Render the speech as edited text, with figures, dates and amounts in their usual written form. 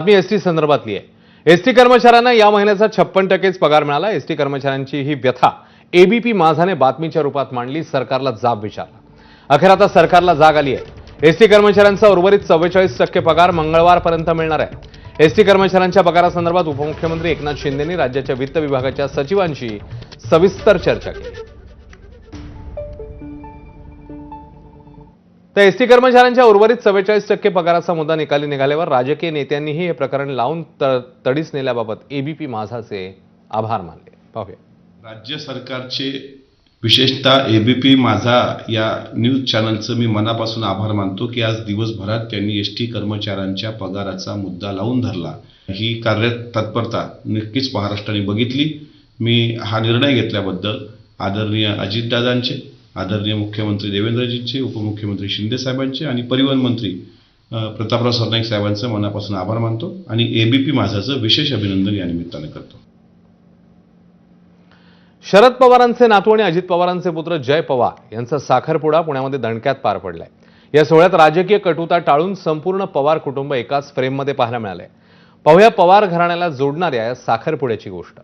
बातमी एसटी संदर्भातली आहे। एसटी कर्मचाऱ्यांना या महिन्याचा 56% पगार मिळाला। एसटी कर्मचाऱ्यांची ही व्यथा एबीपी माझाने बातमीच्या रूपात मांडली, सरकारला जाब विचारला। अखेर आता सरकारला जाग आली आहे। एसटी कर्मचाऱ्यांचा उर्वरित 44% पगार मंगळवारपर्यंत मिळणार आहे। एसटी कर्मचाऱ्यांच्या पगारासंदर्भात उपमुख्यमंत्री एकनाथ शिंदेंनी राज्याच्या वित्त विभागाच्या सचिवांशी सविस्तर चर्चा केली। तर एसटी कर्मचाऱ्यांच्या उर्वरित 44% पगाराचा मुद्दा निकाली निघाल्यावर राजकीय नेत्यांनीही हे प्रकरण लावून तडीस नेल्याबाबत एबीपी माझाचे आभार मानले। पाहूया। राज्य सरकारचे विशेषतः एबीपी माझा या न्यूज चॅनलचं मी मनापासून आभार मानतो की आज दिवसभरात त्यांनी एसटी कर्मचाऱ्यांच्या पगाराचा मुद्दा लावून धरला। ही कार्यतत्परता नक्कीच महाराष्ट्राने बघितली। मी हा निर्णय घेतल्याबद्दल आदरणीय अजितदादांचे, आदरणीय मुख्यमंत्री देवेंद्रजींचे, उपमुख्यमंत्री शिंदे साहेबांचे आणि परिवहन मंत्री प्रतापराव सरनाईक साहेबांचे मनापासून आभार मानतो आणि एबीपी माझाचं विशेष अभिनंदन या निमित्ताने करतो। शरद पवारांचे नातू आणि अजित पवारांचे पुत्र जय पवार यांचा साखरपुडा पुण्यामध्ये दणक्यात पार पडलाय। या सोहळ्यात राजकीय कटुता टाळून संपूर्ण पवार कुटुंब एकाच फ्रेममध्ये पाहायला मिळालंय। पाहूया पवार घराण्याला जोडणाऱ्या या साखरपुड्याची गोष्ट।